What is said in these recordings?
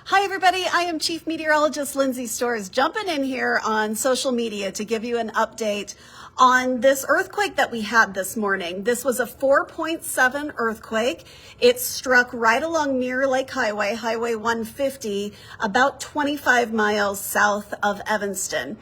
Hi everybody, I am Chief Meteorologist Lindsay Storrs, jumping in here on social media to give you an update on this earthquake that we had this morning. This was a 4.7 earthquake. It struck right along Mirror Lake Highway, Highway 150, about 25 miles south of Evanston.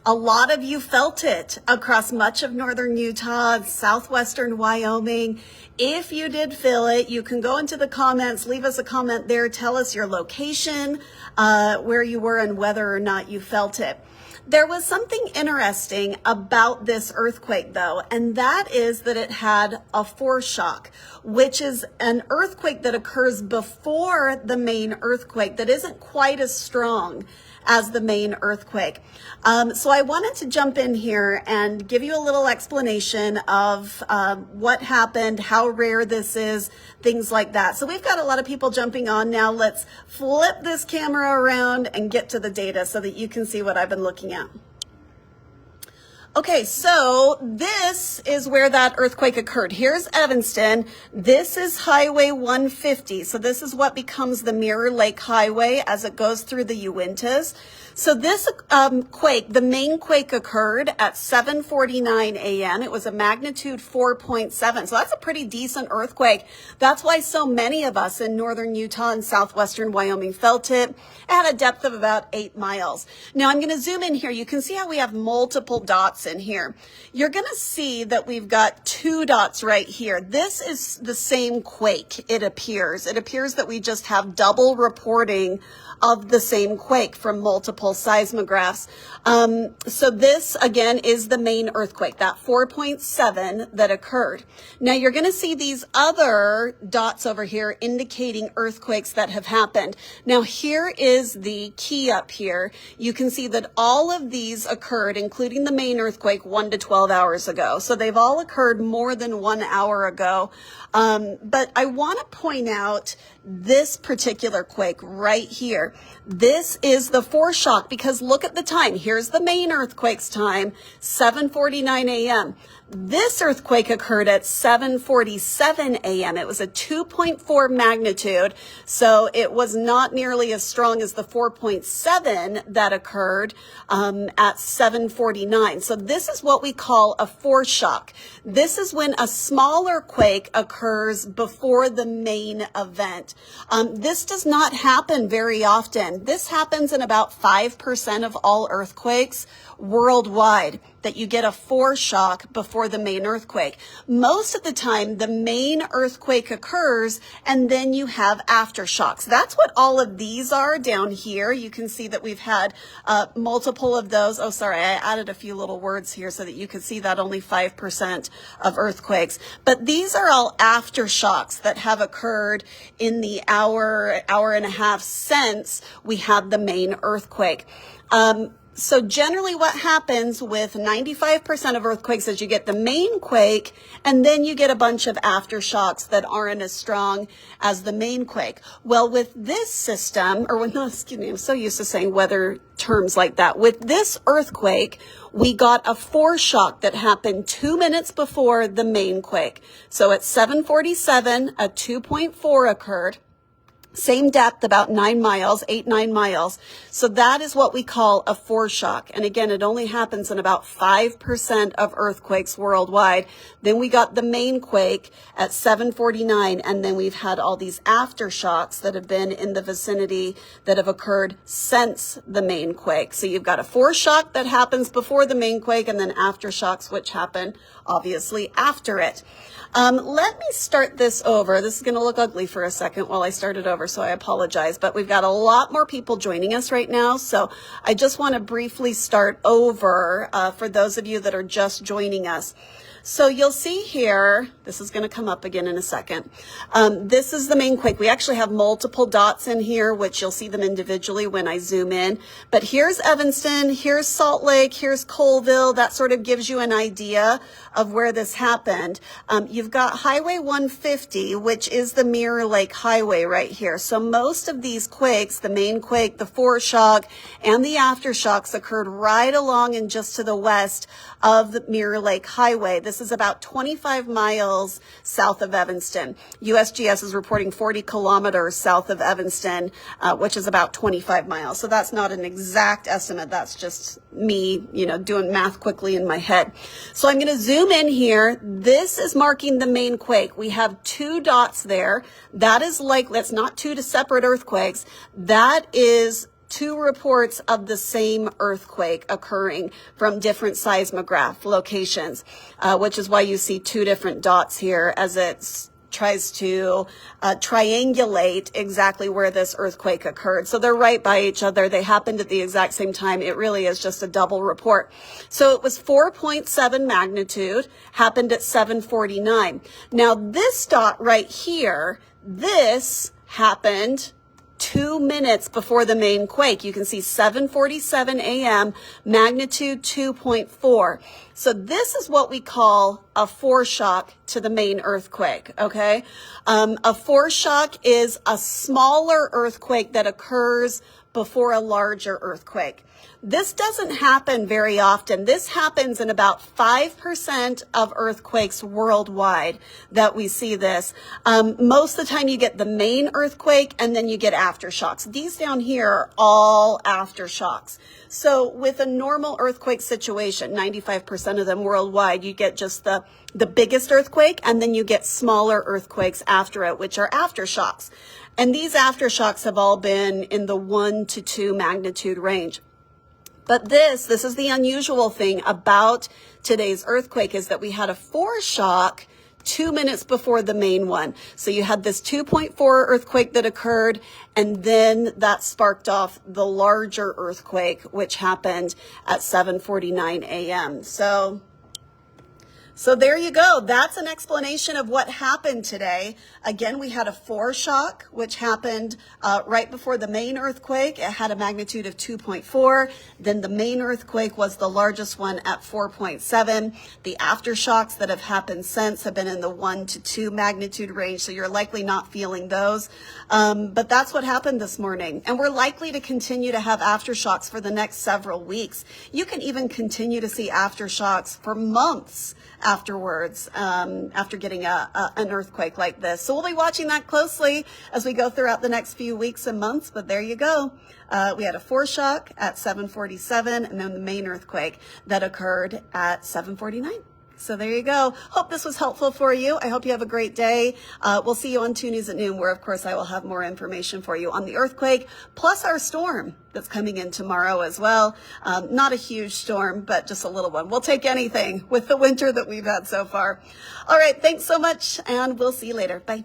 A lot of you felt it across much of northern Utah, southwestern Wyoming. If you did feel it, you can go into the comments, leave us a comment there, tell us your location, where you were and whether or not you felt it. There was something interesting about this earthquake though, and that is that it had a foreshock, which is an earthquake that occurs before the main earthquake that isn't quite as strong as the main earthquake. So I wanted to jump in here and give you a little explanation of what happened, how rare this is, things like that. So we've got a lot of people jumping on now. Let's flip this camera around and get to the data so that you can see what I've been looking at. Okay, so this is where that earthquake occurred. Here's Evanston. This is Highway 150. So this is what becomes the Mirror Lake Highway as it goes through the Uintas. So this quake, the main quake occurred at 7:49 a.m. It was a magnitude 4.7. So that's a pretty decent earthquake. That's why so many of us in northern Utah and southwestern Wyoming felt it. It had a depth of about 8 miles. Now I'm going to zoom in here. You can see how we have multiple dots in here. You're going to see that we've got 2 dots right here. This is the same quake, it appears. It appears that we just have double reporting of the same quake from multiple seismographs. So this, again, is the main earthquake, that 4.7 that occurred. Now, you're going to see these other dots over here indicating earthquakes that have happened. Now, here is the key up here. You can see that all of these occurred, including the main earthquake, 1 to 12 hours ago. So they've all occurred more than 1 hour ago. But I want to point out this particular quake right here. This is the foreshock because look at the time. Here's the main earthquake's time, 7:49 a.m. This earthquake occurred at 7:47 a.m. It was a 2.4 magnitude, so it was not nearly as strong as the 4.7 that occurred at 7:49. So this is what we call a foreshock. This is when a smaller quake occurs before the main event. This does not happen very often. This happens in about 5% of all earthquakes worldwide, that you get a foreshock before the main earthquake. Most of the time, the main earthquake occurs and then you have aftershocks. That's what all of these are down here. You can see that we've had multiple of those. Oh, sorry, I added a few little words here so that you could see that only 5% of earthquakes. But these are all aftershocks that have occurred in the hour and a half since we had the main earthquake. So generally what happens with 95% of earthquakes is you get the main quake and then you get a bunch of aftershocks that aren't as strong as the main quake. Well, with this system, I'm so used to saying weather terms like that. With this earthquake, we got a foreshock that happened 2 minutes before the main quake. So at 7:47, a 2.4 occurred. Same depth, about 9 miles, 8-9 miles. So that is what we call a foreshock. And again, it only happens in about 5% of earthquakes worldwide. Then we got the main quake at 7:49, and then we've had all these aftershocks that have been in the vicinity that have occurred since the main quake. So you've got a foreshock that happens before the main quake, and then aftershocks, which happen obviously after it. Let me start this over. This is going to look ugly for a second while I start it over, so I apologize. But we've got a lot more people joining us right now, so I just want to briefly start over for those of you that are just joining us. So you'll see here, this is going to come up again in a second. This is the main quake. We actually have multiple dots in here, which you'll see them individually when I zoom in. But here's Evanston, here's Salt Lake, here's Colville. That sort of gives you an idea of where this happened. You've got Highway 150, which is the Mirror Lake Highway right here. So most of these quakes, the main quake, the foreshock, and the aftershocks occurred right along and just to the west of the Mirror Lake Highway. This is about 25 miles south of Evanston. USGS is reporting 40 kilometers south of Evanston, which is about 25 miles. So that's not an exact estimate. That's just me, doing math quickly in my head. So I'm going to zoom in here. This is marking the main quake. We have 2 dots there. That is that's not 2 separate earthquakes. That is 2 reports of the same earthquake occurring from different seismograph locations, which is why you see 2 different dots here as it tries to triangulate exactly where this earthquake occurred. So they're right by each other. They happened at the exact same time. It really is just a double report. So it was 4.7 magnitude, happened at 7:49. Now this dot right here, this happened 2 minutes before the main quake. You can see 7:47 a.m., magnitude 2.4. So this is what we call a foreshock to the main earthquake, okay? A foreshock is a smaller earthquake that occurs before a larger earthquake. This doesn't happen very often. This happens in about 5% of earthquakes worldwide that we see this. Most of the time you get the main earthquake and then you get aftershocks. These down here are all aftershocks. So with a normal earthquake situation, 95% of them worldwide, you get just the biggest earthquake and then you get smaller earthquakes after it, which are aftershocks. And these aftershocks have all been in the 1 to 2 magnitude range. But this is the unusual thing about today's earthquake is that we had a foreshock 2 minutes before the main one. So you had this 2.4 earthquake that occurred, and then that sparked off the larger earthquake, which happened at 7:49 a.m. So there you go. That's an explanation of what happened today. Again, we had a foreshock, which happened right before the main earthquake. It had a magnitude of 2.4. Then the main earthquake was the largest one at 4.7. The aftershocks that have happened since have been in the 1 to 2 magnitude range, so you're likely not feeling those. But that's what happened this morning. And we're likely to continue to have aftershocks for the next several weeks. You can even continue to see aftershocks for months afterwards, after getting an earthquake like this. So we'll be watching that closely as we go throughout the next few weeks and months, but there you go. We had a foreshock at 7:47 and then the main earthquake that occurred at 7:49. So there you go. Hope this was helpful for you. I hope you have a great day. We'll see you on 2 News at Noon, where, of course, I will have more information for you on the earthquake, plus our storm that's coming in tomorrow as well. Not a huge storm, but just a little one. We'll take anything with the winter that we've had so far. All right. Thanks so much, and we'll see you later. Bye.